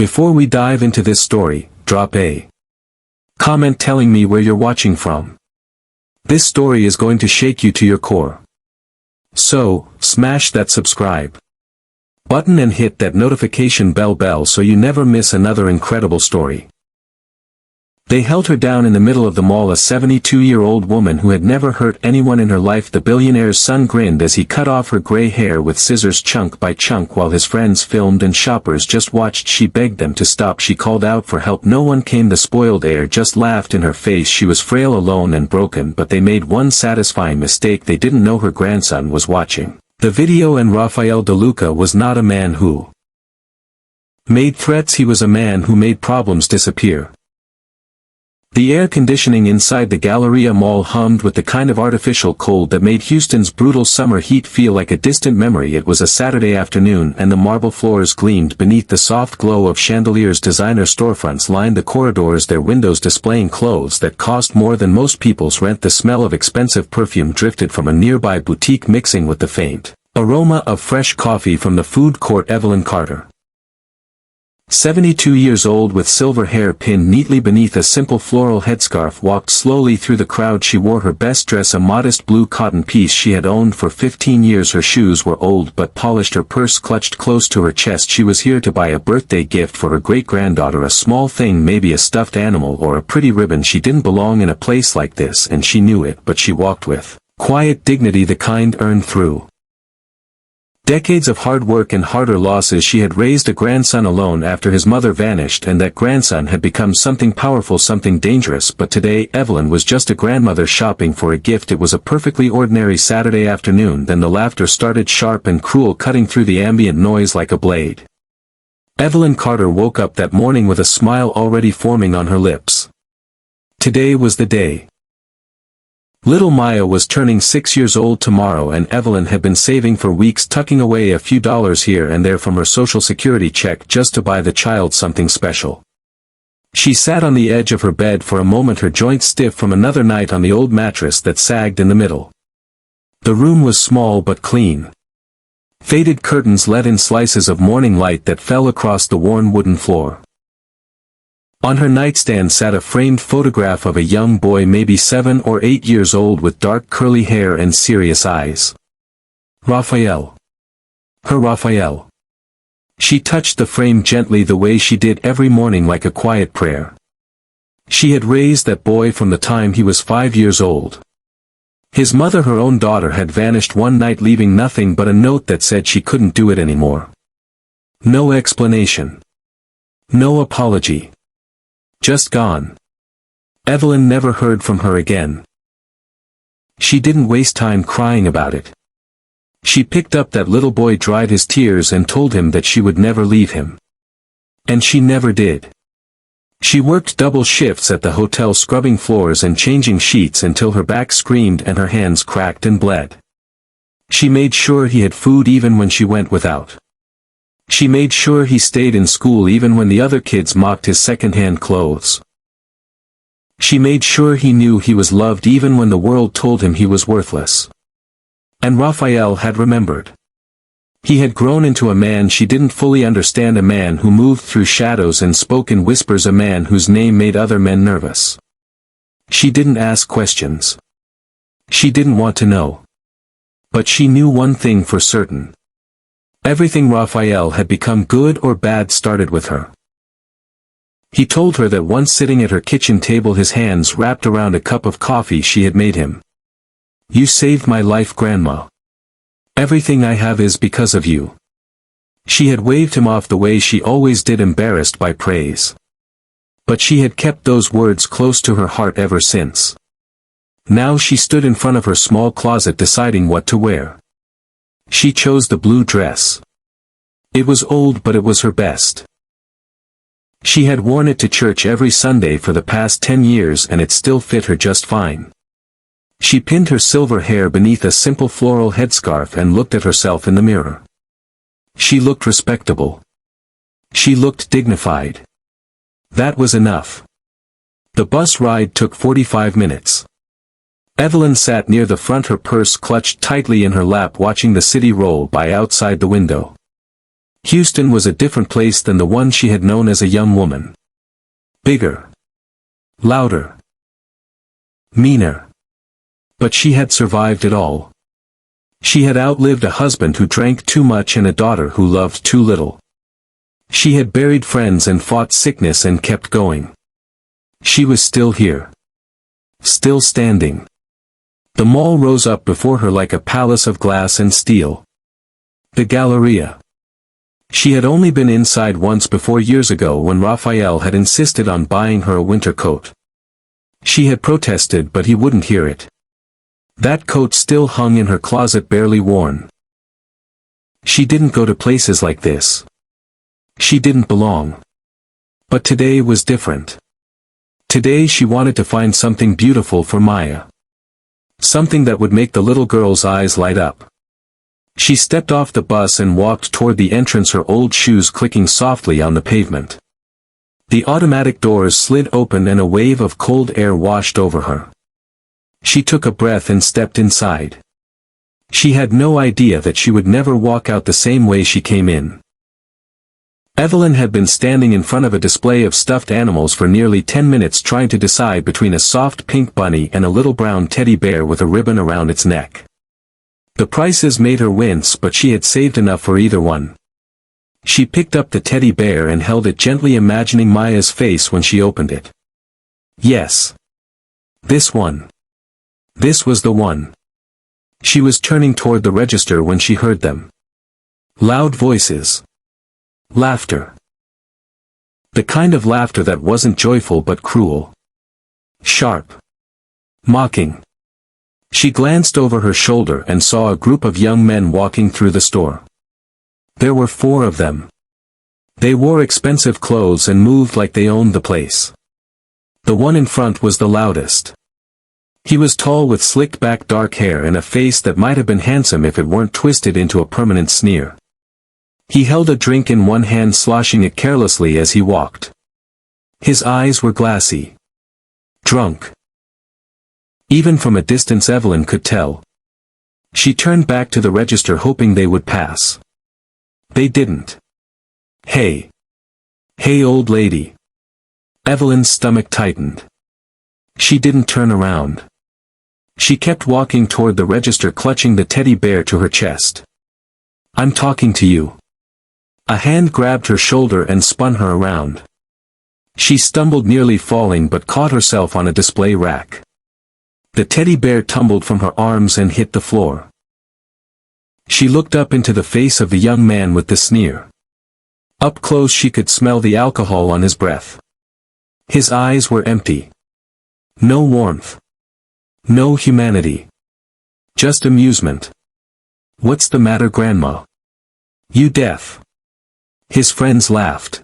Before we dive into this story, drop a comment telling me where you're watching from. This story is going to shake you to your core. So, smash that subscribe button and hit that notification bell so you never miss another incredible story. They held her down in the middle of the mall, a 72-year-old woman who had never hurt anyone in her life. The billionaire's son grinned as he cut off her gray hair with scissors chunk by chunk while his friends filmed and shoppers just watched. She begged them to stop. She called out for help. No one came. The spoiled heir just laughed in her face. She was frail, alone and broken, but they made one satisfying mistake. They didn't know her grandson was watching the video, and Raphael DeLuca was not a man who made threats. He was a man who made problems disappear. The air conditioning inside the Galleria Mall hummed with the kind of artificial cold that made Houston's brutal summer heat feel like a distant memory. It was a Saturday afternoon and the marble floors gleamed beneath the soft glow of chandeliers. Designer storefronts lined the corridors, their windows displaying clothes that cost more than most people's rent. The smell of expensive perfume drifted from a nearby boutique, mixing with the faint aroma of fresh coffee from the food court. Evelyn Carter, 72 years old, with silver hair pinned neatly beneath a simple floral headscarf, walked slowly through the crowd. She wore her best dress, a modest blue cotton piece she had owned for 15 years. Her shoes were old but polished, her purse clutched close to her chest. She was here to buy a birthday gift for her great-granddaughter, a small thing, maybe a stuffed animal or a pretty ribbon. She didn't belong in a place like this, and she knew it, but she walked with quiet dignity, the kind earned through decades of hard work and harder losses. She had raised a grandson alone after his mother vanished, and that grandson had become something powerful, something dangerous. But today Evelyn was just a grandmother shopping for a gift. It was a perfectly ordinary Saturday afternoon. Then the laughter started, sharp and cruel, cutting through the ambient noise like a blade. Evelyn Carter woke up that morning with a smile already forming on her lips. Today was the day. Little Maya was turning 6 years old tomorrow, and Evelyn had been saving for weeks, tucking away a few dollars here and there from her social security check just to buy the child something special. She sat on the edge of her bed for a moment, her joints stiff from another night on the old mattress that sagged in the middle. The room was small but clean. Faded curtains let in slices of morning light that fell across the worn wooden floor. On her nightstand sat a framed photograph of a young boy, maybe 7 or 8 years old, with dark curly hair and serious eyes. Raphael. Her Raphael. She touched the frame gently, the way she did every morning, like a quiet prayer. She had raised that boy from the time he was 5 years old. His mother, her own daughter, had vanished one night, leaving nothing but a note that said she couldn't do it anymore. No explanation. No apology. Just gone. Evelyn never heard from her again. She didn't waste time crying about it. She picked up that little boy, dried his tears, and told him that she would never leave him. And she never did. She worked double shifts at the hotel, scrubbing floors and changing sheets until her back screamed and her hands cracked and bled. She made sure he had food even when she went without. She made sure he stayed in school even when the other kids mocked his second-hand clothes. She made sure he knew he was loved even when the world told him he was worthless. And Raphael had remembered. He had grown into a man she didn't fully understand, a man who moved through shadows and spoke in whispers, a man whose name made other men nervous. She didn't ask questions. She didn't want to know. But she knew one thing for certain. Everything Raphael had become, good or bad, started with her. He told her that once, sitting at her kitchen table, his hands wrapped around a cup of coffee she had made him. "You saved my life, Grandma. Everything I have is because of you." She had waved him off the way she always did, embarrassed by praise. But she had kept those words close to her heart ever since. Now she stood in front of her small closet, deciding what to wear. She chose the blue dress. It was old, but it was her best. She had worn it to church every Sunday for the past 10 years, and it still fit her just fine. She pinned her silver hair beneath a simple floral headscarf and looked at herself in the mirror. She looked respectable. She looked dignified. That was enough. The bus ride took 45 minutes. Evelyn sat near the front, her purse clutched tightly in her lap, watching the city roll by outside the window. Houston was a different place than the one she had known as a young woman. Bigger. Louder. Meaner. But she had survived it all. She had outlived a husband who drank too much and a daughter who loved too little. She had buried friends and fought sickness and kept going. She was still here. Still standing. The mall rose up before her like a palace of glass and steel. The Galleria. She had only been inside once before years ago when Raphael had insisted on buying her a winter coat. She had protested but he wouldn't hear it. That coat still hung in her closet barely worn. She didn't go to places like this. She didn't belong. But today was different. Today she wanted to find something beautiful for Maya. Something that would make the little girl's eyes light up. She stepped off the bus and walked toward the entrance, her old shoes clicking softly on the pavement. The automatic doors slid open and a wave of cold air washed over her. She took a breath and stepped inside. She had no idea that she would never walk out the same way she came in. Evelyn had been standing in front of a display of stuffed animals for nearly 10 minutes trying to decide between a soft pink bunny and a little brown teddy bear with a ribbon around its neck. The prices made her wince, but she had saved enough for either one. She picked up the teddy bear and held it gently, imagining Maya's face when she opened it. Yes. This one. This was the one. She was turning toward the register when she heard them. Loud voices. Laughter. The kind of laughter that wasn't joyful but cruel. Sharp. Mocking. She glanced over her shoulder and saw a group of young men walking through the store. There were 4 of them. They wore expensive clothes and moved like they owned the place. The one in front was the loudest. He was tall with slicked back dark hair and a face that might have been handsome if it weren't twisted into a permanent sneer. He held a drink in one hand, sloshing it carelessly as he walked. His eyes were glassy. Drunk. Even from a distance Evelyn could tell. She turned back to the register hoping they would pass. They didn't. Hey. Hey, old lady. Evelyn's stomach tightened. She didn't turn around. She kept walking toward the register, clutching the teddy bear to her chest. I'm talking to you. A hand grabbed her shoulder and spun her around. She stumbled, nearly falling, but caught herself on a display rack. The teddy bear tumbled from her arms and hit the floor. She looked up into the face of the young man with the sneer. Up close she could smell the alcohol on his breath. His eyes were empty. No warmth. No humanity. Just amusement. What's the matter, Grandma? You deaf? His friends laughed.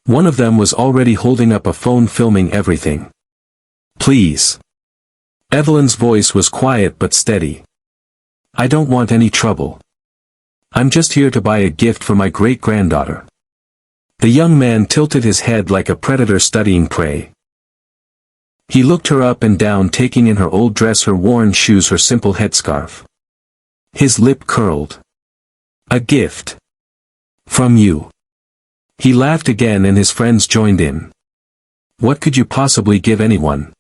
One of them was already holding up a phone, filming everything. Please. Evelyn's voice was quiet but steady. I don't want any trouble. I'm just here to buy a gift for my great-granddaughter. The young man tilted his head like a predator studying prey. He looked her up and down, taking in her old dress, her worn shoes, her simple headscarf. His lip curled. A gift. From you. He laughed again and his friends joined in. What could you possibly give anyone?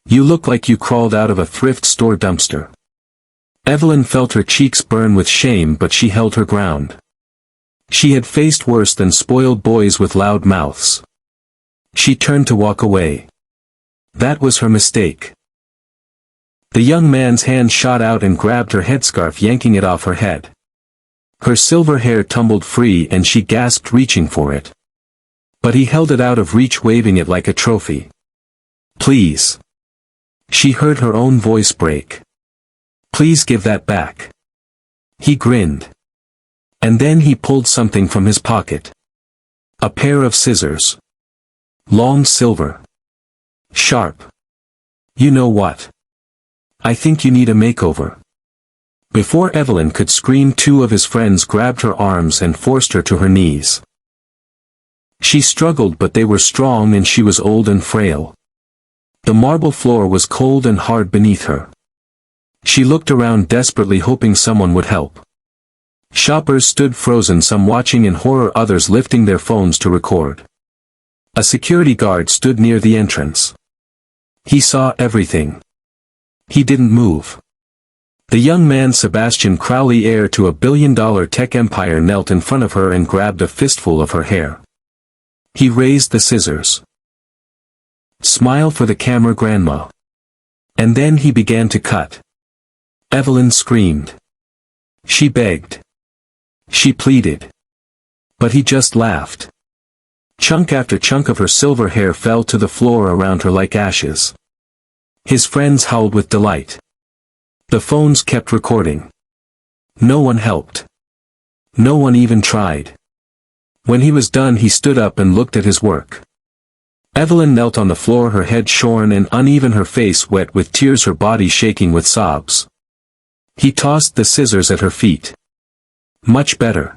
You look like you crawled out of a thrift store dumpster. Evelyn felt her cheeks burn with shame, but she held her ground. She had faced worse than spoiled boys with loud mouths. She turned to walk away. That was her mistake. The young man's hand shot out and grabbed her headscarf, yanking it off her head. Her silver hair tumbled free and she gasped, reaching for it. But he held it out of reach, waving it like a trophy. Please. She heard her own voice break. Please give that back. He grinned. And then he pulled something from his pocket. A pair of scissors. Long, silver. Sharp. You know what? I think you need a makeover. Before Evelyn could scream, 2 of his friends grabbed her arms and forced her to her knees. She struggled, but they were strong and she was old and frail. The marble floor was cold and hard beneath her. She looked around desperately, hoping someone would help. Shoppers stood frozen, some watching in horror, others lifting their phones to record. A security guard stood near the entrance. He saw everything. He didn't move. The young man Sebastian Crowley, heir to a billion-dollar tech empire, knelt in front of her and grabbed a fistful of her hair. He raised the scissors. "Smile for the camera, Grandma." And then he began to cut. Evelyn screamed. She begged. She pleaded. But he just laughed. Chunk after chunk of her silver hair fell to the floor around her like ashes. His friends howled with delight. The phones kept recording. No one helped. No one even tried. When he was done, he stood up and looked at his work. Evelyn knelt on the floor, her head shorn and uneven, her face wet with tears, her body shaking with sobs. He tossed the scissors at her feet. "Much better."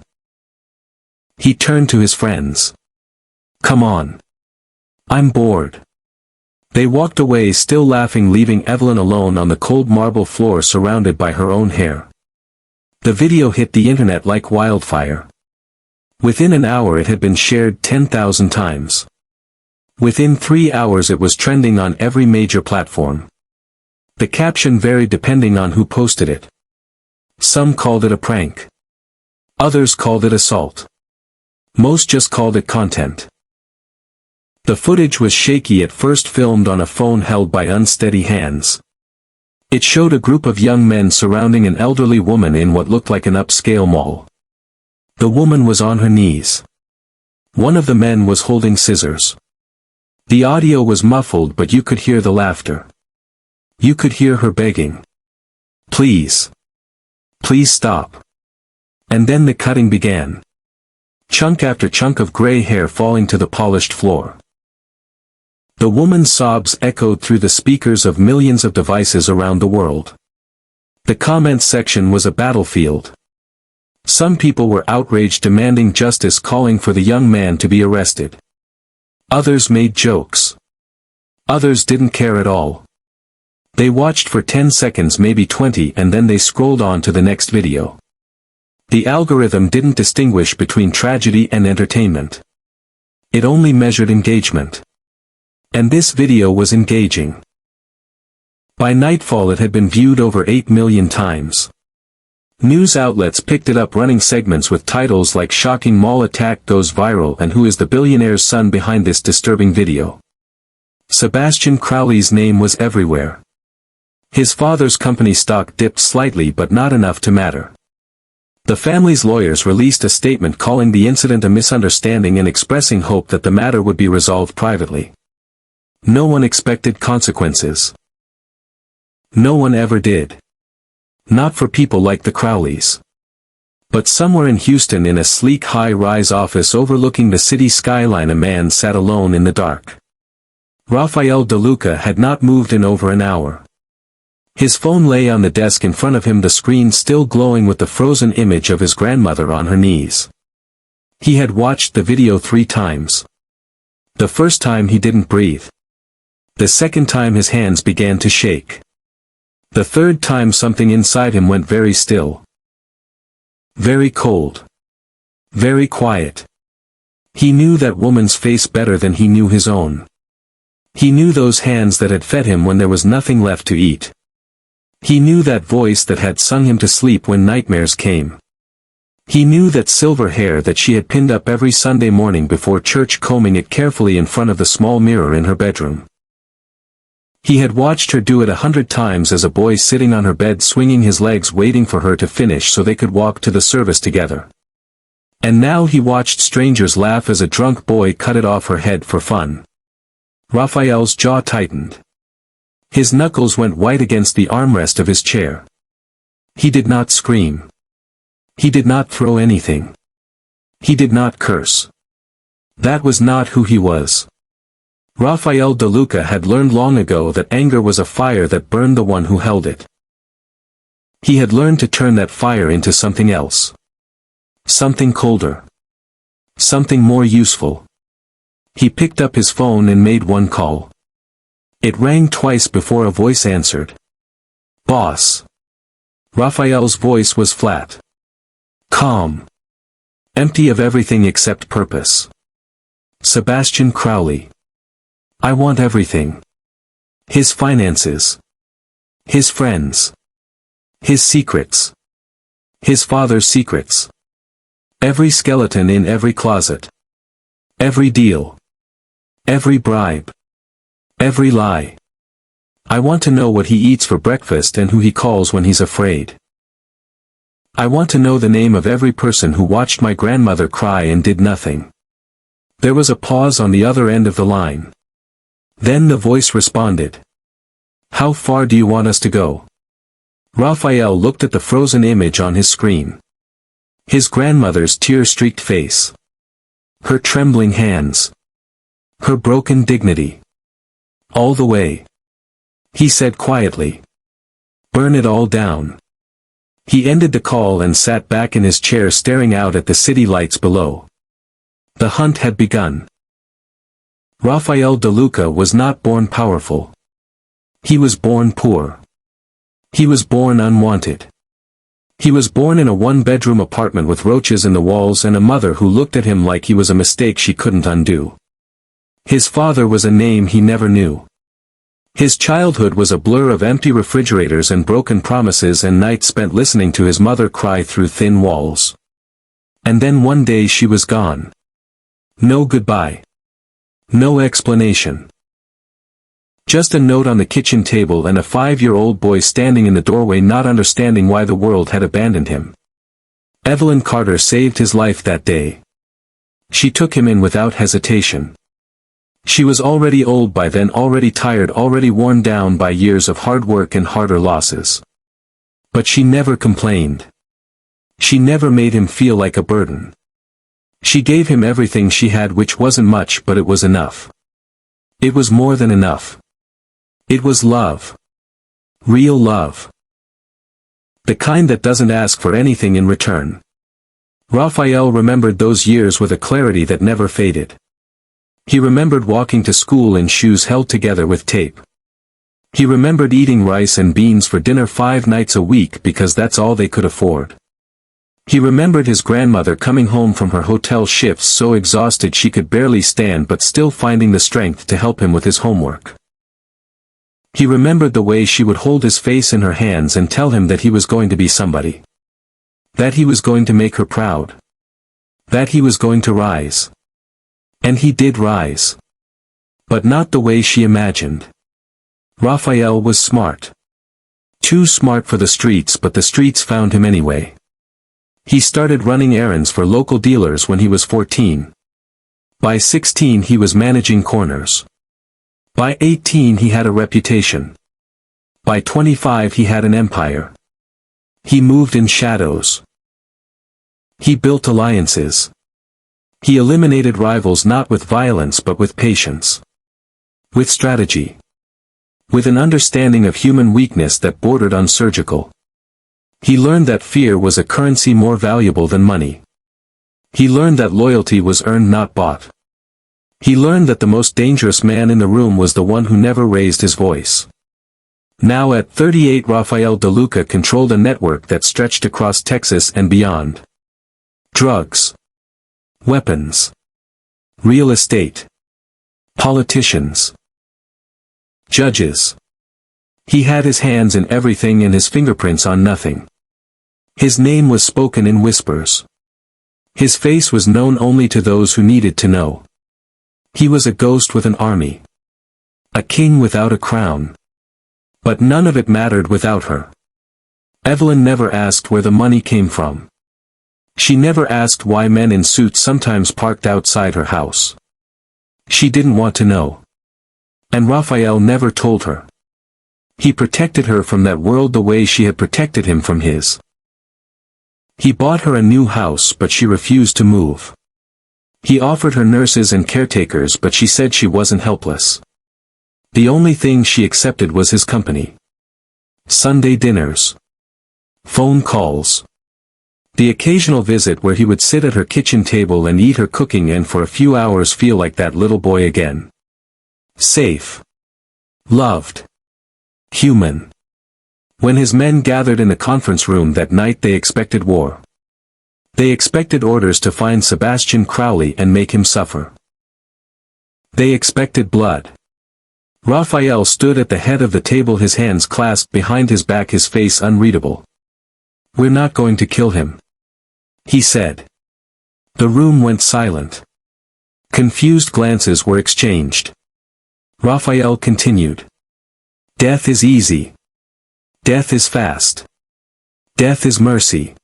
He turned to his friends. "Come on. I'm bored." They walked away, still laughing, leaving Evelyn alone on the cold marble floor surrounded by her own hair. The video hit the internet like wildfire. Within an hour it had been shared 10,000 times. Within 3 hours it was trending on every major platform. The caption varied depending on who posted it. Some called it a prank. Others called it assault. Most just called it content. The footage was shaky at first, filmed on a phone held by unsteady hands. It showed a group of young men surrounding an elderly woman in what looked like an upscale mall. The woman was on her knees. One of the men was holding scissors. The audio was muffled, but you could hear the laughter. You could hear her begging. "Please. Please stop." And then the cutting began. Chunk after chunk of gray hair falling to the polished floor. The woman's sobs echoed through the speakers of millions of devices around the world. The comments section was a battlefield. Some people were outraged, demanding justice, calling for the young man to be arrested. Others made jokes. Others didn't care at all. They watched for 10 seconds, maybe 20, and then they scrolled on to the next video. The algorithm didn't distinguish between tragedy and entertainment. It only measured engagement. And this video was engaging. By nightfall it had been viewed over 8 million times. News outlets picked it up, running segments with titles like "Shocking Mall Attack Goes Viral" and "Who is the billionaire's son behind this disturbing video?" Sebastian Crowley's name was everywhere. His father's company stock dipped slightly, but not enough to matter. The family's lawyers released a statement calling the incident a misunderstanding and expressing hope that the matter would be resolved privately. No one expected consequences. No one ever did. Not for people like the Crowleys. But somewhere in Houston, in a sleek high-rise office overlooking the city skyline, a man sat alone in the dark. Raphael DeLuca had not moved in over an hour. His phone lay on the desk in front of him, the screen still glowing with the frozen image of his grandmother on her knees. He had watched the video 3 times. The first time he didn't breathe. The second time his hands began to shake. The third time something inside him went very still. Very cold. Very quiet. He knew that woman's face better than he knew his own. He knew those hands that had fed him when there was nothing left to eat. He knew that voice that had sung him to sleep when nightmares came. He knew that silver hair that she had pinned up every Sunday morning before church, combing it carefully in front of the small mirror in her bedroom. He had watched her do it 100 times as a boy, sitting on her bed swinging his legs, waiting for her to finish so they could walk to the service together. And now he watched strangers laugh as a drunk boy cut it off her head for fun. Raphael's jaw tightened. His knuckles went white against the armrest of his chair. He did not scream. He did not throw anything. He did not curse. That was not who he was. Raphael DeLuca had learned long ago that anger was a fire that burned the one who held it. He had learned to turn that fire into something else. Something colder. Something more useful. He picked up his phone and made one call. It rang twice before a voice answered. "Boss." Raphael's voice was flat. Calm. Empty of everything except purpose. Sebastian Crowley. I want everything. His finances. His friends. His secrets. His father's secrets. Every skeleton in every closet. Every deal. Every bribe. Every lie. I want to know what he eats for breakfast and who he calls when he's afraid. I want to know the name of every person who watched my grandmother cry and did nothing. There was a pause on the other end of the line. Then the voice responded. How far do you want us to go? Raphael looked at the frozen image on his screen. His grandmother's tear-streaked face. Her trembling hands. Her broken dignity. All the way. He said quietly. Burn it all down. He ended the call and sat back in his chair staring out at the city lights below. The hunt had begun. Raphael De Luca was not born powerful. He was born poor. He was born unwanted. He was born in a one-bedroom apartment with roaches in the walls and a mother who looked at him like he was a mistake she couldn't undo. His father was a name he never knew. His childhood was a blur of empty refrigerators and broken promises and nights spent listening to his mother cry through thin walls. And then one day she was gone. No goodbye. No explanation. Just a note on the kitchen table and a 5-year-old boy standing in the doorway not understanding why the world had abandoned him. Evelyn Carter saved his life that day. She took him in without hesitation. She was already old by then, already tired, already worn down by years of hard work and harder losses. But she never complained. She never made him feel like a burden. She gave him everything she had, which wasn't much, but it was enough. It was more than enough. It was love. Real love. The kind that doesn't ask for anything in return. Raphael remembered those years with a clarity that never faded. He remembered walking to school in shoes held together with tape. He remembered eating rice and beans for dinner 5 nights a week because that's all they could afford. He remembered his grandmother coming home from her hotel shifts so exhausted she could barely stand but still finding the strength to help him with his homework. He remembered the way she would hold his face in her hands and tell him that he was going to be somebody. That he was going to make her proud. That he was going to rise. And he did rise. But not the way she imagined. Raphael was smart. Too smart for the streets, but the streets found him anyway. He started running errands for local dealers when he was 14. By 16 he was managing corners. By 18 he had a reputation. By 25 he had an empire. He moved in shadows. He built alliances. He eliminated rivals not with violence but with patience. With strategy. With an understanding of human weakness that bordered on surgical. He learned that fear was a currency more valuable than money. He learned that loyalty was earned not bought. He learned that the most dangerous man in the room was the one who never raised his voice. Now at 38 Raphael De Luca controlled a network that stretched across Texas and beyond. Drugs. Weapons. Real estate. Politicians. Judges. He had his hands in everything and his fingerprints on nothing. His name was spoken in whispers. His face was known only to those who needed to know. He was a ghost with an army. A king without a crown. But none of it mattered without her. Evelyn never asked where the money came from. She never asked why men in suits sometimes parked outside her house. She didn't want to know. And Raphael never told her. He protected her from that world the way she had protected him from his. He bought her a new house but she refused to move. He offered her nurses and caretakers but she said she wasn't helpless. The only thing she accepted was his company. Sunday dinners. Phone calls. The occasional visit where he would sit at her kitchen table and eat her cooking and for a few hours feel like that little boy again. Safe. Loved. Human. When his men gathered in the conference room that night they expected war. They expected orders to find Sebastian Crowley and make him suffer. They expected blood. Raphael stood at the head of the table, his hands clasped behind his back, his face unreadable. "We're not going to kill him," he said. The room went silent. Confused glances were exchanged. Raphael continued. "Death is easy. Death is fast. Death is mercy."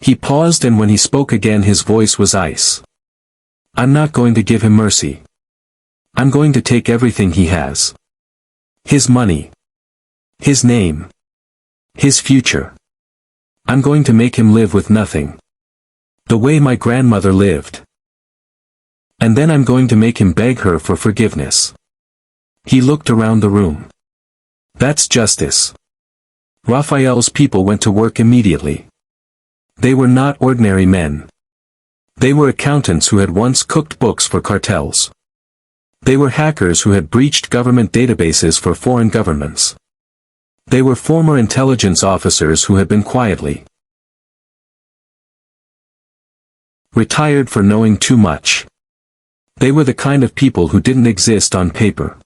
He paused, and when he spoke again his voice was ice. "I'm not going to give him mercy. I'm going to take everything he has. His money. His name. His future. I'm going to make him live with nothing. The way my grandmother lived. And then I'm going to make him beg her for forgiveness." He looked around the room. "That's justice." Raphael's people went to work immediately. They were not ordinary men. They were accountants who had once cooked books for cartels. They were hackers who had breached government databases for foreign governments. They were former intelligence officers who had been quietly retired for knowing too much. They were the kind of people who didn't exist on paper.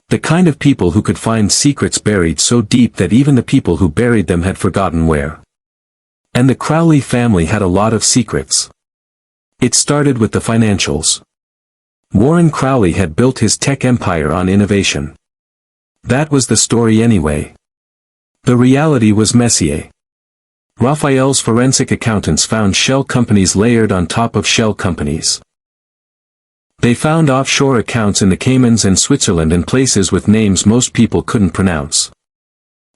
The kind of people who could find secrets buried so deep that even the people who buried them had forgotten where. And the Crowley family had a lot of secrets. It started with the financials. Warren Crowley had built his tech empire on innovation. That was the story anyway. The reality was messier. Raphael's forensic accountants found shell companies layered on top of shell companies. They found offshore accounts in the Caymans and Switzerland and places with names most people couldn't pronounce.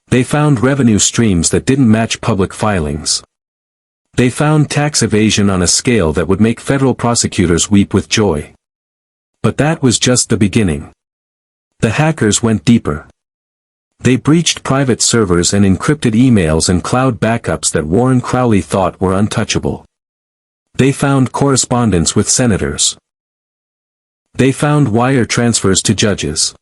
They found revenue streams that didn't match public filings. They found tax evasion on a scale that would make federal prosecutors weep with joy. But that was just the beginning. The hackers went deeper. They breached private servers and encrypted emails and cloud backups that Warren Crowley thought were untouchable. They found correspondence with senators. They found wire transfers to judges.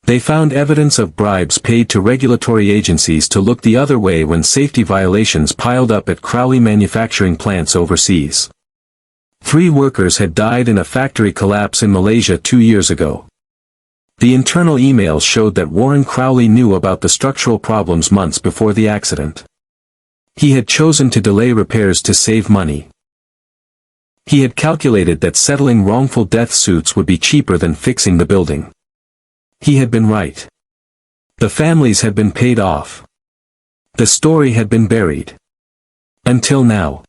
They found evidence of bribes paid to regulatory agencies to look the other way when safety violations piled up at Crowley manufacturing plants overseas. 3 workers had died in a factory collapse in Malaysia 2 years ago. The internal emails showed that Warren Crowley knew about the structural problems months before the accident. He had chosen to delay repairs to save money. He had calculated that settling wrongful death suits would be cheaper than fixing the building. He had been right. The families had been paid off. The story had been buried. Until now.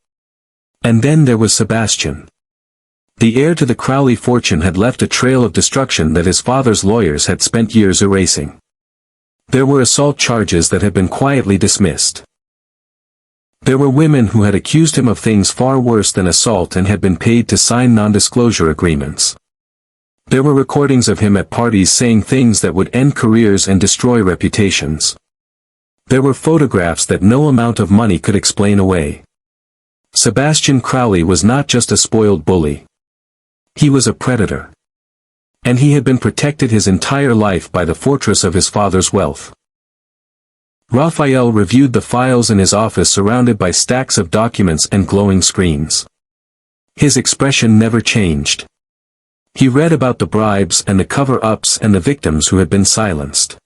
And then there was Sebastian. The heir to the Crowley fortune had left a trail of destruction that his father's lawyers had spent years erasing. There were assault charges that had been quietly dismissed. There were women who had accused him of things far worse than assault and had been paid to sign non-disclosure agreements. There were recordings of him at parties saying things that would end careers and destroy reputations. There were photographs that no amount of money could explain away. Sebastian Crowley was not just a spoiled bully. He was a predator. And he had been protected his entire life by the fortress of his father's wealth. Raphael reviewed the files in his office surrounded by stacks of documents and glowing screens. His expression never changed. He read about the bribes and the cover-ups and the victims who had been silenced.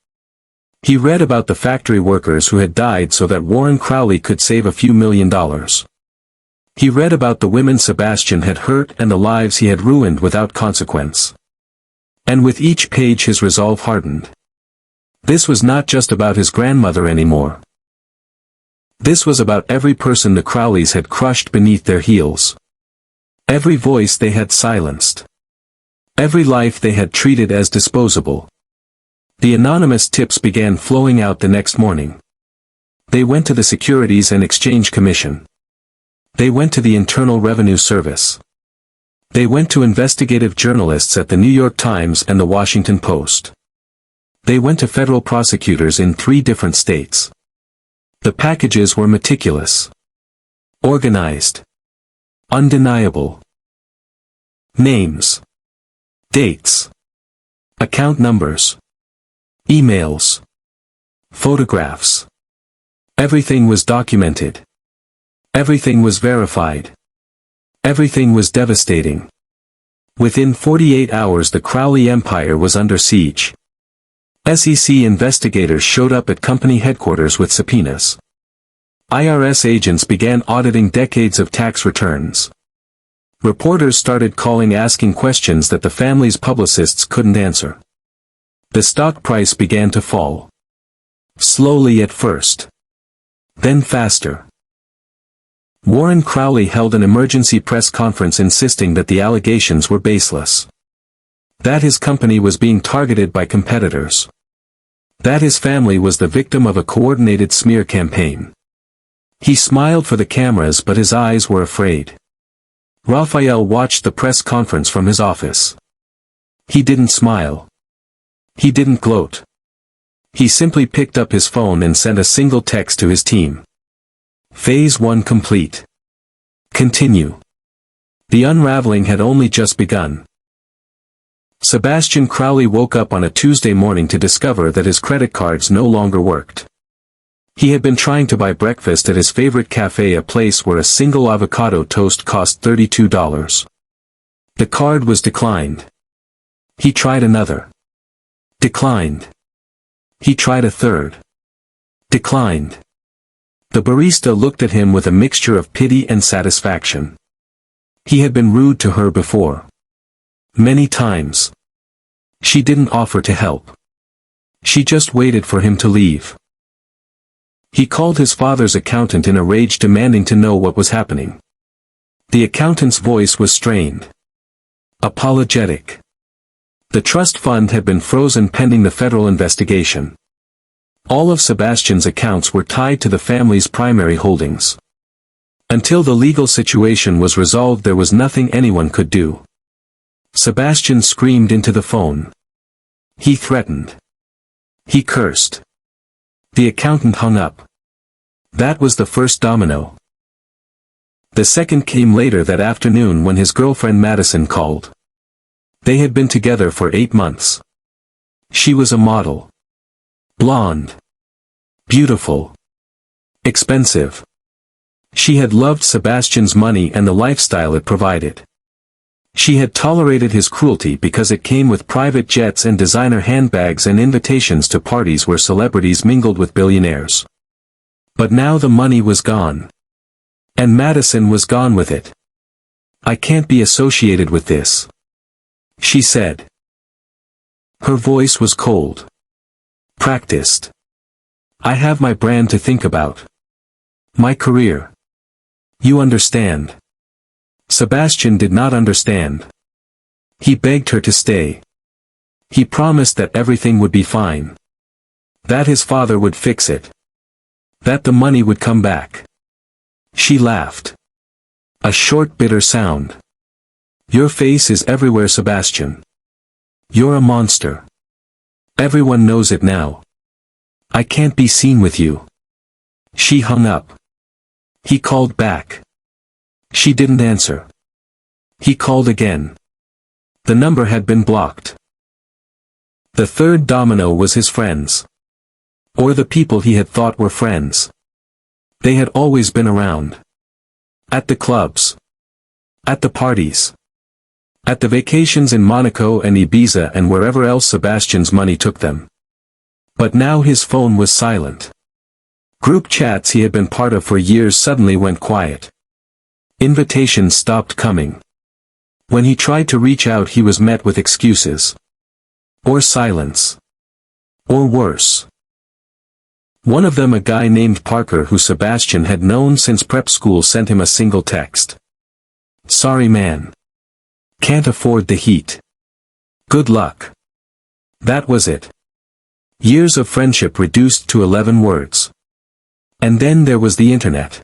He read about the factory workers who had died so that Warren Crowley could save a few $1,000,000. He read about the women Sebastian had hurt and the lives he had ruined without consequence. And with each page his resolve hardened. This was not just about his grandmother anymore. This was about every person the Crowleys had crushed beneath their heels. Every voice they had silenced. Every life they had treated as disposable. The anonymous tips began flowing out the next morning. They went to the Securities and Exchange Commission. They went to the Internal Revenue Service. They went to investigative journalists at the New York Times and the Washington Post. They went to federal prosecutors in 3 different states. The packages were meticulous. Organized. Undeniable. Names. Dates. Account numbers. Emails. Photographs. Everything was documented. Everything was verified. Everything was devastating. Within 48 hours the Crowley empire was under siege. SEC investigators showed up at company headquarters with subpoenas. IRS agents began auditing decades of tax returns. Reporters started calling asking questions that the family's publicists couldn't answer. The stock price began to fall. Slowly at first. Then faster. Warren Crowley held an emergency press conference insisting that the allegations were baseless. That his company was being targeted by competitors. That his family was the victim of a coordinated smear campaign. He smiled for the cameras but his eyes were afraid. Raphael watched the press conference from his office. He didn't smile. He didn't gloat. He simply picked up his phone and sent a single text to his team. Phase 1 complete. Continue. The unraveling had only just begun. Sebastian Crowley woke up on a Tuesday morning to discover that his credit cards no longer worked. He had been trying to buy breakfast at his favorite cafe, a place where a single avocado toast cost $32. The card was declined. He tried another. Declined. He tried a third. Declined. The barista looked at him with a mixture of pity and satisfaction. He had been rude to her before. Many times. She didn't offer to help. She just waited for him to leave. He called his father's accountant in a rage, demanding to know what was happening. The accountant's voice was strained. Apologetic. The trust fund had been frozen pending the federal investigation. All of Sebastian's accounts were tied to the family's primary holdings. Until the legal situation was resolved, there was nothing anyone could do. Sebastian screamed into the phone. He threatened. He cursed. The accountant hung up. That was the first domino. The second came later that afternoon when his girlfriend Madison called. They had been together for 8 months. She was a model. Blonde. Beautiful. Expensive. She had loved Sebastian's money and the lifestyle it provided. She had tolerated his cruelty because it came with private jets and designer handbags and invitations to parties where celebrities mingled with billionaires. But now the money was gone. And Madison was gone with it. I can't be associated with this, she said. Her voice was cold. Practiced. I have my brand to think about. My career. You understand. Sebastian did not understand. He begged her to stay. He promised that everything would be fine. That his father would fix it. That the money would come back. She laughed. A short bitter sound. Your face is everywhere, Sebastian. You're a monster. Everyone knows it now. I can't be seen with you. She hung up. He called back. She didn't answer. He called again. The number had been blocked. The third domino was his friends. Or the people he had thought were friends. They had always been around. At the clubs. At the parties. At the vacations in Monaco and Ibiza and wherever else Sebastian's money took them. But now his phone was silent. Group chats he had been part of for years suddenly went quiet. Invitations stopped coming. When he tried to reach out, he was met with excuses. Or silence. Or worse. One of them, a guy named Parker who Sebastian had known since prep school, sent him a single text. Sorry man. Can't afford the heat. Good luck. That was it. Years of friendship reduced to 11 words. And then there was the internet.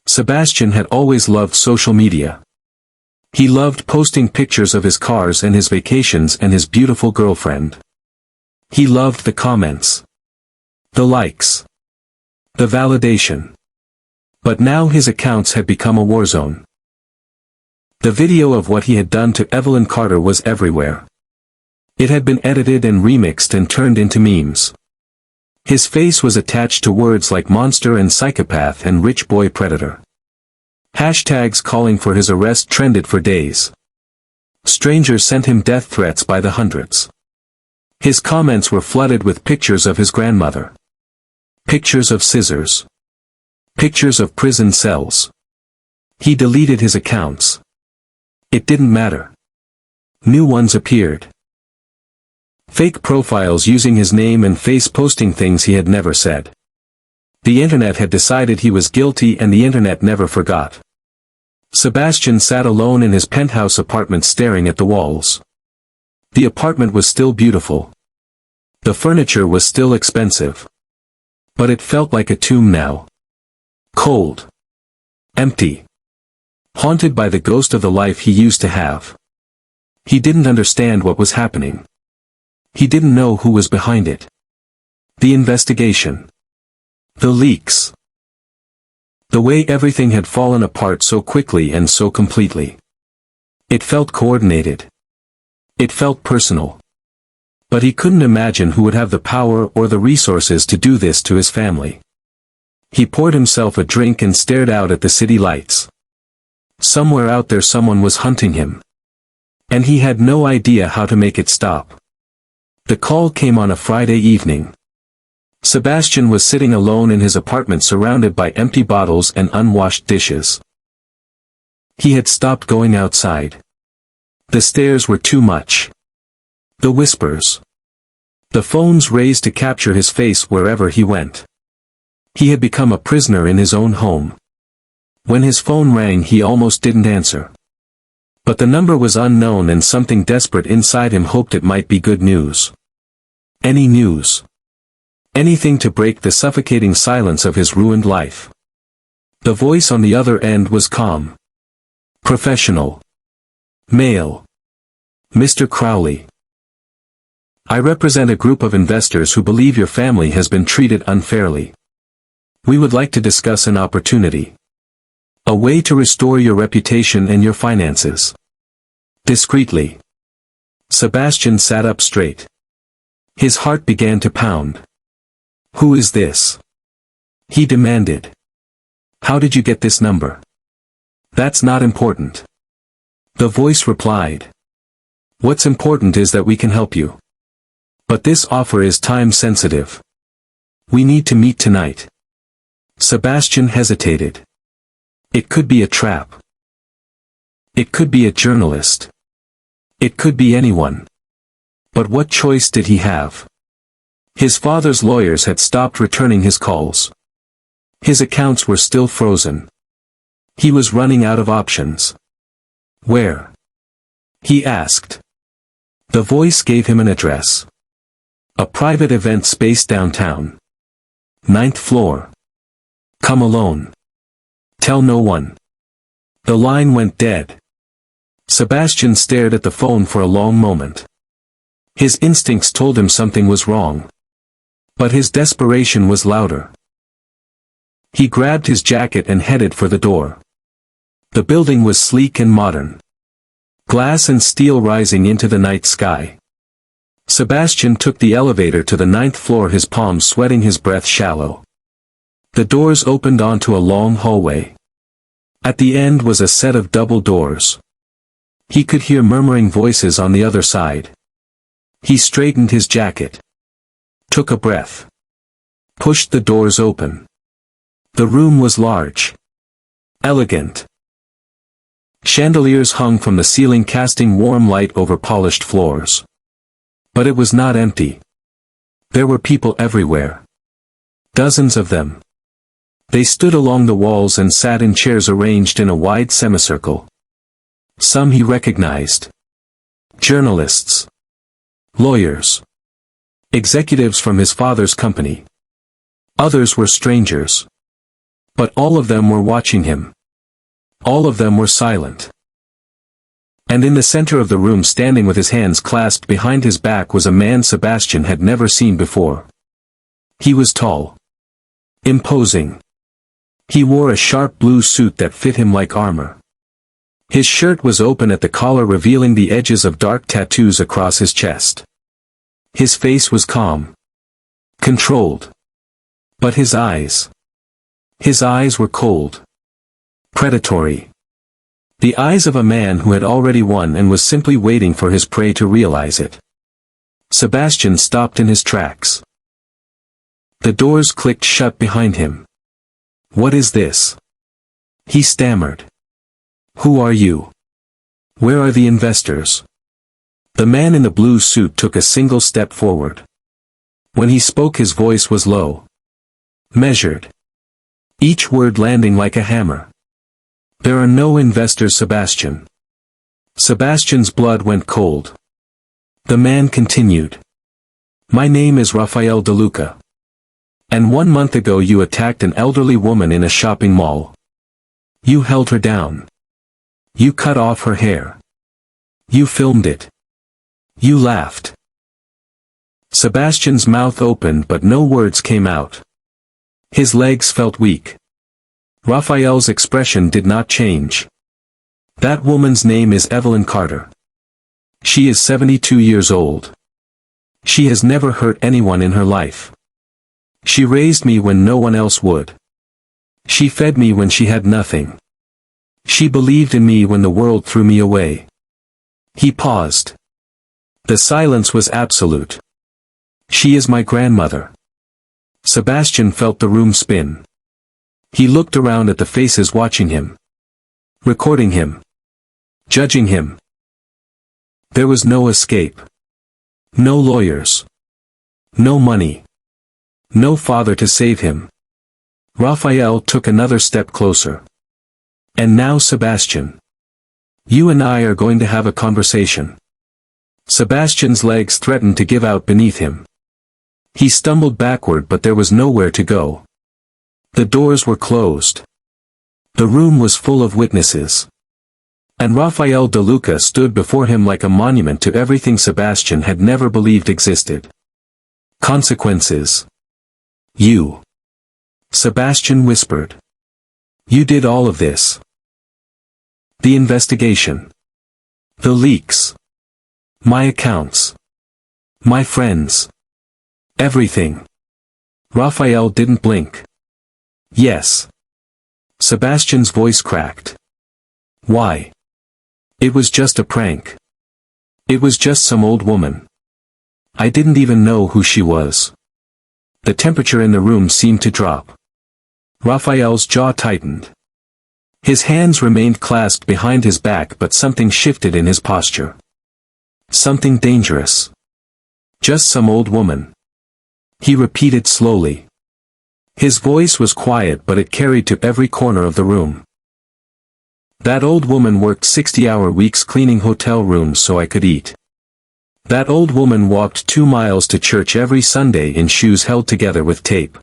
Sebastian had always loved social media. He loved posting pictures of his cars and his vacations and his beautiful girlfriend. He loved the comments. The likes. The validation. But now his accounts had become a war zone. The video of what he had done to Evelyn Carter was everywhere. It had been edited and remixed and turned into memes. His face was attached to words like monster and psychopath and rich boy predator. Hashtags calling for his arrest trended for days. Strangers sent him death threats by the hundreds. His comments were flooded with pictures of his grandmother. Pictures of scissors. Pictures of prison cells. He deleted his accounts. It didn't matter. New ones appeared. Fake profiles using his name and face posting things he had never said. The internet had decided he was guilty and the internet never forgot. Sebastian sat alone in his penthouse apartment staring at the walls. The apartment was still beautiful. The furniture was still expensive. But it felt like a tomb now. Cold. Empty. Haunted by the ghost of the life he used to have. He didn't understand what was happening. He didn't know who was behind it. The investigation. The leaks. The way everything had fallen apart so quickly and so completely. It felt coordinated. It felt personal. But he couldn't imagine who would have the power or the resources to do this to his family. He poured himself a drink and stared out at the city lights. Somewhere out there someone was hunting him. And he had no idea how to make it stop. The call came on a Friday evening. Sebastian was sitting alone in his apartment surrounded by empty bottles and unwashed dishes. He had stopped going outside. The stares were too much. The whispers. The phones raised to capture his face wherever he went. He had become a prisoner in his own home. When his phone rang he almost didn't answer. But the number was unknown and something desperate inside him hoped it might be good news. Any news. Anything to break the suffocating silence of his ruined life. The voice on the other end was calm. Professional. Male. Mr. Crowley. I represent a group of investors who believe your family has been treated unfairly. We would like to discuss an opportunity. A way to restore your reputation and your finances. Discreetly. Sebastian sat up straight. His heart began to pound. Who is this? He demanded. How did you get this number? That's not important. The voice replied. What's important is that we can help you. But this offer is time sensitive. We need to meet tonight. Sebastian hesitated. It could be a trap. It could be a journalist. It could be anyone. But what choice did he have? His father's lawyers had stopped returning his calls. His accounts were still frozen. He was running out of options. Where? He asked. The voice gave him an address. A private event space downtown. 9th floor. Come alone. Tell no one. The line went dead. Sebastian stared at the phone for a long moment. His instincts told him something was wrong. But his desperation was louder. He grabbed his jacket and headed for the door. The building was sleek and modern. Glass and steel rising into the night sky. Sebastian took the elevator to the 9th floor, his palms sweating, his breath shallow. The doors opened onto a long hallway. At the end was a set of double doors. He could hear murmuring voices on the other side. He straightened his jacket. Took a breath. Pushed the doors open. The room was large. Elegant. Chandeliers hung from the ceiling, casting warm light over polished floors. But it was not empty. There were people everywhere. Dozens of them. They stood along the walls and sat in chairs arranged in a wide semicircle. Some he recognized. Journalists. Lawyers. Executives from his father's company. Others were strangers. But all of them were watching him. All of them were silent. And in the center of the room, standing with his hands clasped behind his back, was a man Sebastian had never seen before. He was tall. Imposing. He wore a sharp blue suit that fit him like armor. His shirt was open at the collar, revealing the edges of dark tattoos across his chest. His face was calm. Controlled. But his eyes were cold. Predatory. The eyes of a man who had already won and was simply waiting for his prey to realize it. Sebastian stopped in his tracks. The doors clicked shut behind him. "What is this?" he stammered. "Who are you? Where are the investors?" The man in the blue suit took a single step forward. When he spoke his voice was low, measured, each word landing like a hammer. "There are no investors, Sebastian." Sebastian's blood went cold. The man continued. "My name is Raphael De Luca. And 1 month ago you attacked an elderly woman in a shopping mall. You held her down. You cut off her hair. You filmed it. You laughed." Sebastian's mouth opened but no words came out. His legs felt weak. Raphael's expression did not change. "That woman's name is Evelyn Carter. She is 72 years old. She has never hurt anyone in her life. She raised me when no one else would. She fed me when she had nothing. She believed in me when the world threw me away." He paused. The silence was absolute. "She is my grandmother." Sebastian felt the room spin. He looked around at the faces watching him, recording him, judging him. There was no escape. No lawyers. No money. No father to save him. Raphael took another step closer. "And now, Sebastian. You and I are going to have a conversation." Sebastian's legs threatened to give out beneath him. He stumbled backward but there was nowhere to go. The doors were closed. The room was full of witnesses. And Raphael De Luca stood before him like a monument to everything Sebastian had never believed existed. "Consequences. You." Sebastian whispered. "You did all of this. The investigation. The leaks. My accounts. My friends. Everything." Raphael didn't blink. "Yes." Sebastian's voice cracked. "Why? It was just a prank. It was just some old woman. I didn't even know who she was." The temperature in the room seemed to drop. Raphael's jaw tightened. His hands remained clasped behind his back but something shifted in his posture. Something dangerous. "Just some old woman," he repeated slowly. His voice was quiet but it carried to every corner of the room. "That old woman worked 60-hour weeks cleaning hotel rooms so I could eat. That old woman walked 2 miles to church every Sunday in shoes held together with tape.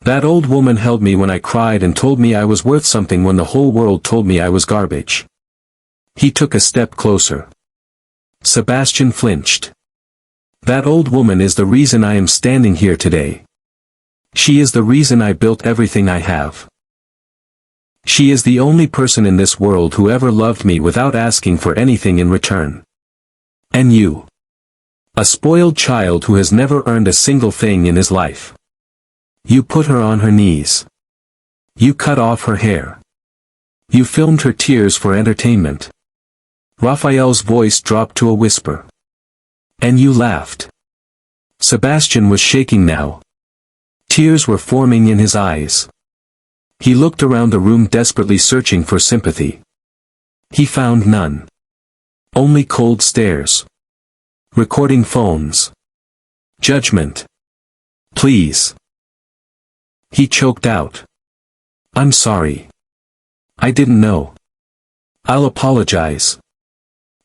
That old woman held me when I cried and told me I was worth something when the whole world told me I was garbage." He took a step closer. Sebastian flinched. "That old woman is the reason I am standing here today. She is the reason I built everything I have. She is the only person in this world who ever loved me without asking for anything in return. And you. A spoiled child who has never earned a single thing in his life. You put her on her knees. You cut off her hair. You filmed her tears for entertainment." Raphael's voice dropped to a whisper. "And you laughed." Sebastian was shaking now. Tears were forming in his eyes. He looked around the room desperately searching for sympathy. He found none. Only cold stares. Recording phones. Judgment. "Please." He choked out. "I'm sorry. I didn't know. I'll apologize.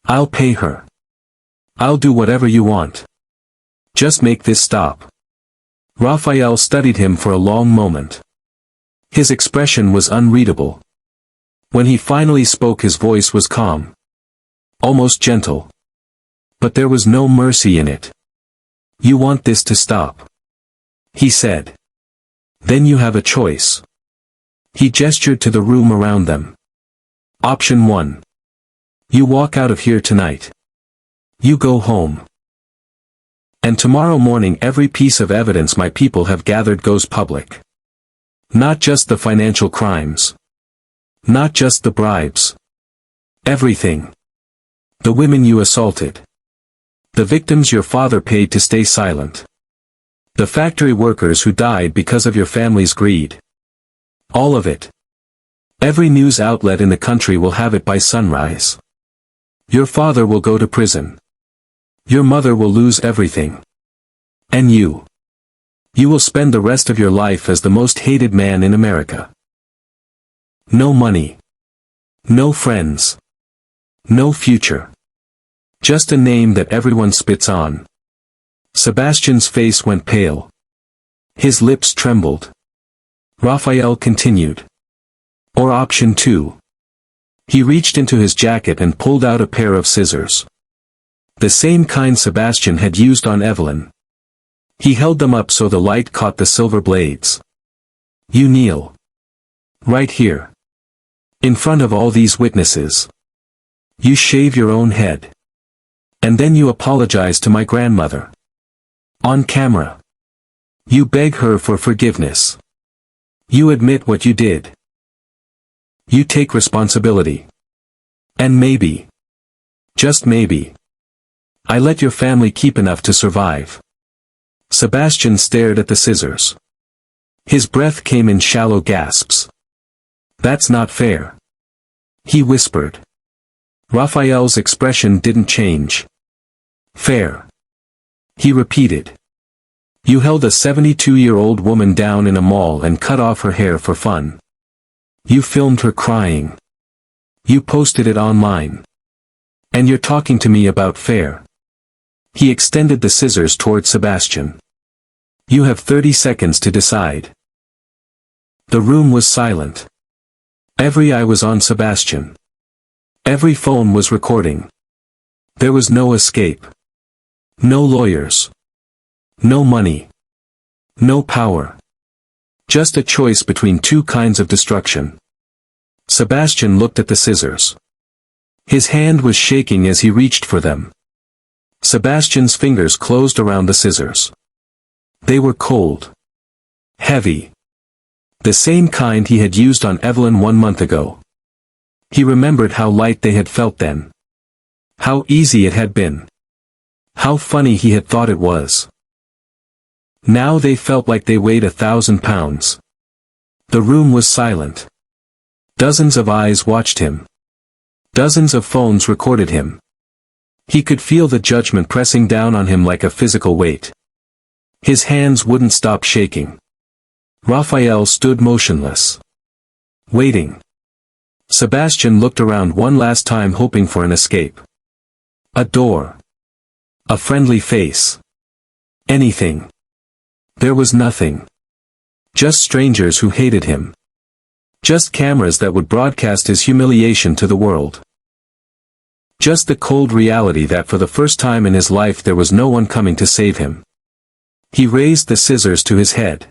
I'll pay her. I'll do whatever you want. Just make this stop." Raphael studied him for a long moment. His expression was unreadable. When he finally spoke his voice was calm. Almost gentle. But there was no mercy in it. "You want this to stop," he said. "Then you have a choice." He gestured to the room around them. "Option 1. You walk out of here tonight. You go home. And tomorrow morning every piece of evidence my people have gathered goes public. Not just the financial crimes. Not just the bribes. Everything. The women you assaulted. The victims your father paid to stay silent. The factory workers who died because of your family's greed. All of it. Every news outlet in the country will have it by sunrise. Your father will go to prison. Your mother will lose everything. And you. You will spend the rest of your life as the most hated man in America. No money. No friends. No future. Just a name that everyone spits on. Sebastian's face went pale. His lips trembled. Raphael continued. Or option 2. He reached into his jacket and pulled out a pair of scissors. The same kind Sebastian had used on Evelyn. He held them up so the light caught the silver blades. You kneel. Right here. In front of all these witnesses. You shave your own head. And then you apologize to my grandmother. On camera. You beg her for forgiveness. You admit what you did. You take responsibility. And maybe. Just maybe. I let your family keep enough to survive. Sebastian stared at the scissors. His breath came in shallow gasps. That's not fair. He whispered. Raphael's expression didn't change. Fair. He repeated. You held a 72-year-old woman down in a mall and cut off her hair for fun. You filmed her crying. You posted it online. And you're talking to me about fair. He extended the scissors toward Sebastian. You have 30 seconds to decide. The room was silent. Every eye was on Sebastian. Every phone was recording. There was no escape. No lawyers. No money. No power. Just a choice between two kinds of destruction. Sebastian looked at the scissors. His hand was shaking as he reached for them. Sebastian's fingers closed around the scissors. They were cold. Heavy. The same kind he had used on Evelyn 1 month ago. He remembered how light they had felt then. How easy it had been. How funny he had thought it was. Now they felt like they weighed 1,000 pounds. The room was silent. Dozens of eyes watched him. Dozens of phones recorded him. He could feel the judgment pressing down on him like a physical weight. His hands wouldn't stop shaking. Raphael stood motionless. Waiting. Sebastian looked around one last time hoping for an escape. A door. A friendly face. Anything. There was nothing. Just strangers who hated him. Just cameras that would broadcast his humiliation to the world. Just the cold reality that for the first time in his life there was no one coming to save him. He raised the scissors to his head.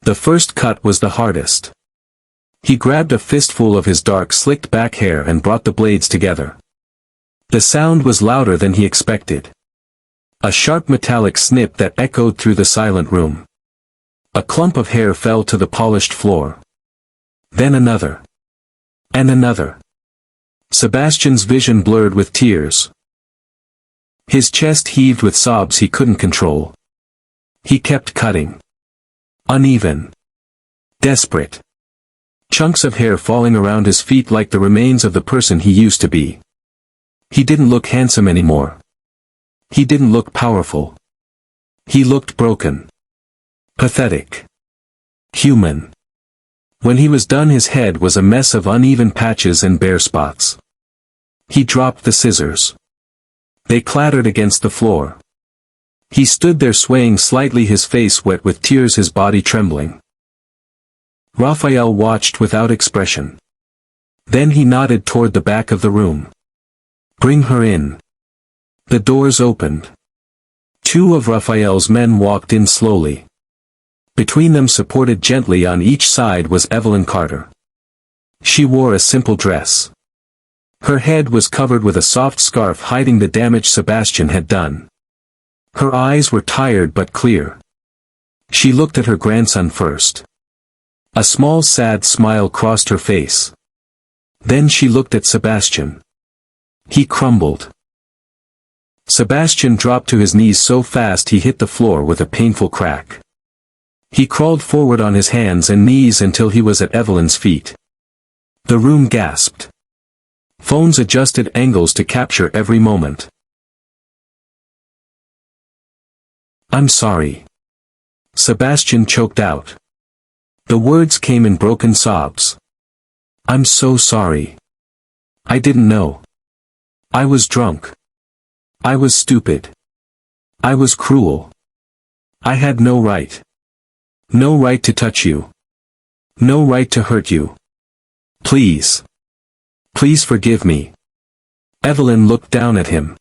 The first cut was the hardest. He grabbed a fistful of his dark slicked back hair and brought the blades together. The sound was louder than he expected. A sharp metallic snip that echoed through the silent room. A clump of hair fell to the polished floor. Then another. And another. Sebastian's vision blurred with tears. His chest heaved with sobs he couldn't control. He kept cutting. Uneven. Desperate. Chunks of hair falling around his feet like the remains of the person he used to be. He didn't look handsome anymore. He didn't look powerful. He looked broken. Pathetic. Human. When he was done his head was a mess of uneven patches and bare spots. He dropped the scissors. They clattered against the floor. He stood there swaying slightly, his face wet with tears, his body trembling. Raphael watched without expression. Then he nodded toward the back of the room. Bring her in. The doors opened. 2 of Raphael's men walked in slowly. Between them, supported gently on each side, was Evelyn Carter. She wore a simple dress. Her head was covered with a soft scarf hiding the damage Sebastian had done. Her eyes were tired but clear. She looked at her grandson first. A small sad smile crossed her face. Then she looked at Sebastian. He crumbled. Sebastian dropped to his knees so fast he hit the floor with a painful crack. He crawled forward on his hands and knees until he was at Evelyn's feet. The room gasped. Phones adjusted angles to capture every moment. "I'm sorry." Sebastian choked out. The words came in broken sobs. "I'm so sorry. I didn't know. I was drunk. I was stupid. I was cruel. I had no right. No right to touch you. No right to hurt you. Please. Please forgive me." Evelyn looked down at him.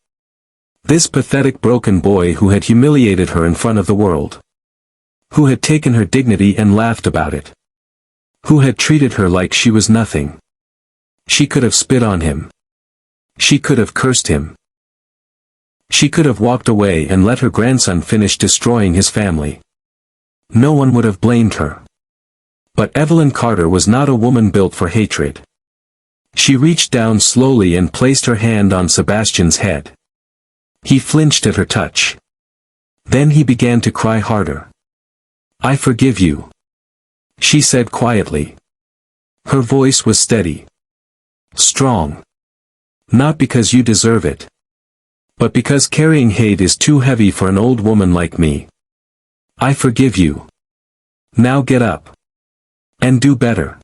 This pathetic broken boy who had humiliated her in front of the world. Who had taken her dignity and laughed about it. Who had treated her like she was nothing. She could have spit on him. She could have cursed him. She could have walked away and let her grandson finish destroying his family. No one would have blamed her. But Evelyn Carter was not a woman built for hatred. She reached down slowly and placed her hand on Sebastian's head. He flinched at her touch. Then he began to cry harder. "I forgive you," she said quietly. Her voice was steady. Strong. "Not because you deserve it. But because carrying hate is too heavy for an old woman like me. I forgive you. Now get up. And do better."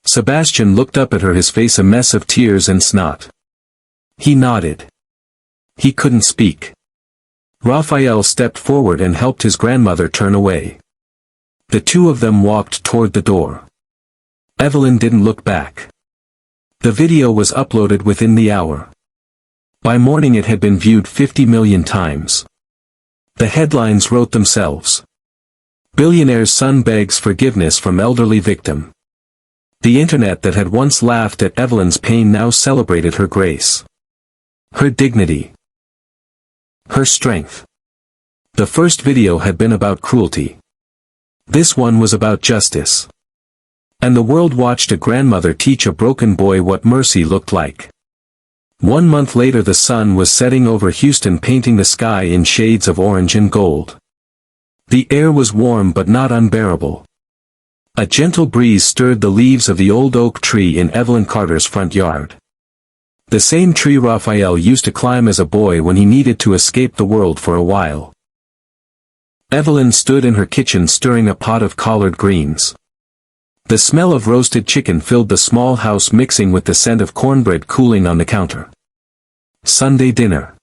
Sebastian looked up at her, his face a mess of tears and snot. He nodded. He couldn't speak. Raphael stepped forward and helped his grandmother turn away. The two of them walked toward the door. Evelyn didn't look back. The video was uploaded within the hour. By morning it had been viewed 50 million times. The headlines wrote themselves. "Billionaire's son begs forgiveness from elderly victim." The internet that had once laughed at Evelyn's pain now celebrated her grace. Her dignity. Her strength. The first video had been about cruelty. This one was about justice. And the world watched a grandmother teach a broken boy what mercy looked like. 1 month later the sun was setting over Houston, painting the sky in shades of orange and gold. The air was warm but not unbearable. A gentle breeze stirred the leaves of the old oak tree in Evelyn Carter's front yard. The same tree Raphael used to climb as a boy when he needed to escape the world for a while. Evelyn stood in her kitchen stirring a pot of collard greens. The smell of roasted chicken filled the small house, mixing with the scent of cornbread cooling on the counter. Sunday dinner.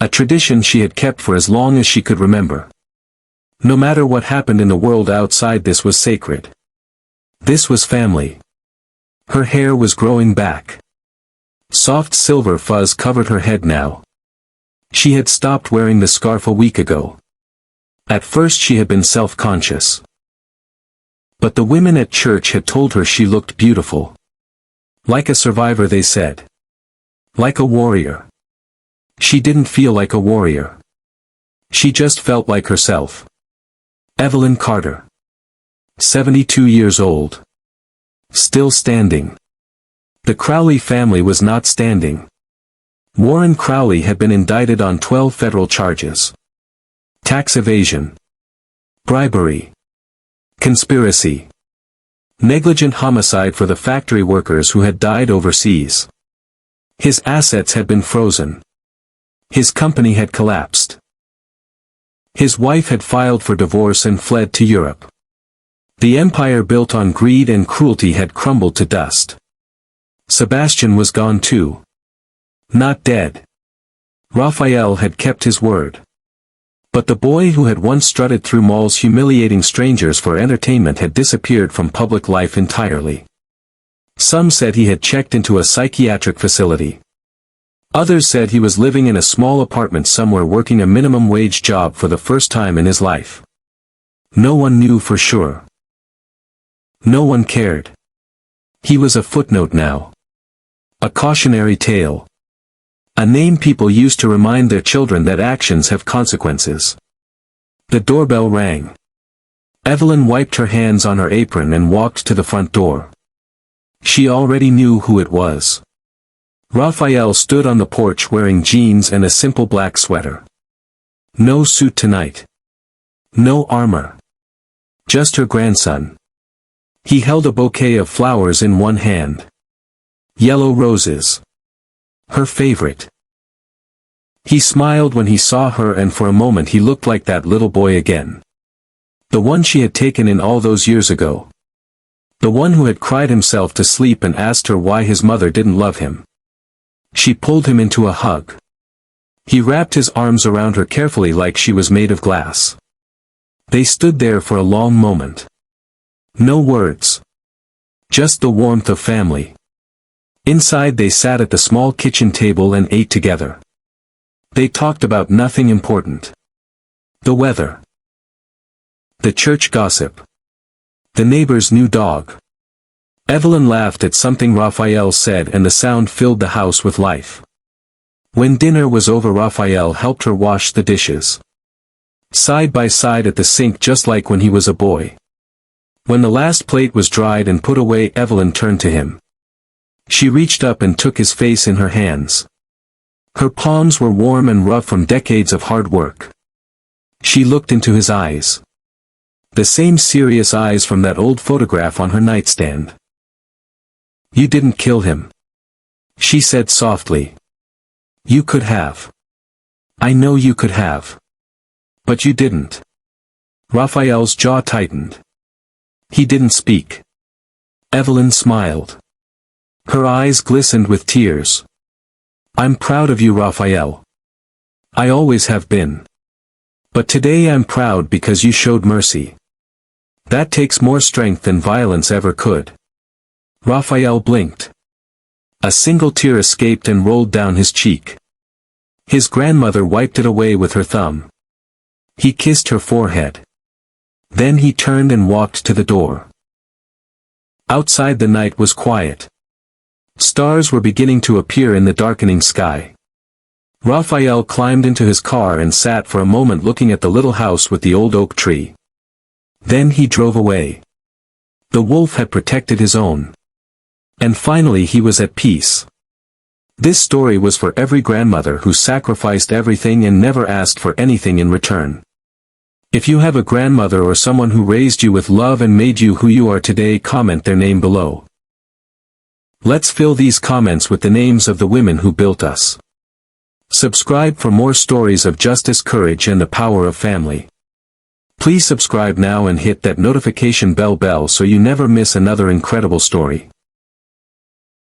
A tradition she had kept for as long as she could remember. No matter what happened in the world outside, this was sacred. This was family. Her hair was growing back. Soft silver fuzz covered her head now. She had stopped wearing the scarf a week ago. At first she had been self-conscious. But the women at church had told her she looked beautiful. Like a survivor, they said. Like a warrior. She didn't feel like a warrior. She just felt like herself. Evelyn Carter. 72 years old. Still standing. The Crowley family was not standing. Warren Crowley had been indicted on 12 federal charges. Tax evasion. Bribery. Conspiracy. Negligent homicide for the factory workers who had died overseas. His assets had been frozen. His company had collapsed. His wife had filed for divorce and fled to Europe. The empire built on greed and cruelty had crumbled to dust. Sebastian was gone too. Not dead. Raphael had kept his word. But the boy who had once strutted through malls humiliating strangers for entertainment had disappeared from public life entirely. Some said he had checked into a psychiatric facility. Others said he was living in a small apartment somewhere, working a minimum wage job for the first time in his life. No one knew for sure. No one cared. He was a footnote now. A cautionary tale. A name people used to remind their children that actions have consequences. The doorbell rang. Evelyn wiped her hands on her apron and walked to the front door. She already knew who it was. Raphael stood on the porch wearing jeans and a simple black sweater. No suit tonight. No armor. Just her grandson. He held a bouquet of flowers in one hand. Yellow roses. Her favorite. He smiled when he saw her, and for a moment he looked like that little boy again. The one she had taken in all those years ago. The one who had cried himself to sleep and asked her why his mother didn't love him. She pulled him into a hug. He wrapped his arms around her carefully like she was made of glass. They stood there for a long moment. No words. Just the warmth of family. Inside they sat at the small kitchen table and ate together. They talked about nothing important. The weather. The church gossip. The neighbor's new dog. Evelyn laughed at something Raphael said, and the sound filled the house with life. When dinner was over, Raphael helped her wash the dishes. Side by side at the sink, just like when he was a boy. When the last plate was dried and put away, Evelyn turned to him. She reached up and took his face in her hands. Her palms were warm and rough from decades of hard work. She looked into his eyes. The same serious eyes from that old photograph on her nightstand. "You didn't kill him," she said softly. "You could have. I know you could have. But you didn't." Raphael's jaw tightened. He didn't speak. Evelyn smiled. Her eyes glistened with tears. "I'm proud of you, Raphael. I always have been. But today I'm proud because you showed mercy. That takes more strength than violence ever could." Raphael blinked. A single tear escaped and rolled down his cheek. His grandmother wiped it away with her thumb. He kissed her forehead. Then he turned and walked to the door. Outside the night was quiet. Stars were beginning to appear in the darkening sky. Raphael climbed into his car and sat for a moment looking at the little house with the old oak tree. Then he drove away. The wolf had protected his own. And finally he was at peace. This story was for every grandmother who sacrificed everything and never asked for anything in return. If you have a grandmother or someone who raised you with love and made you who you are today, comment their name below. Let's fill these comments with the names of the women who built us. Subscribe for more stories of justice, courage, and the power of family. Please subscribe now and hit that notification bell so you never miss another incredible story.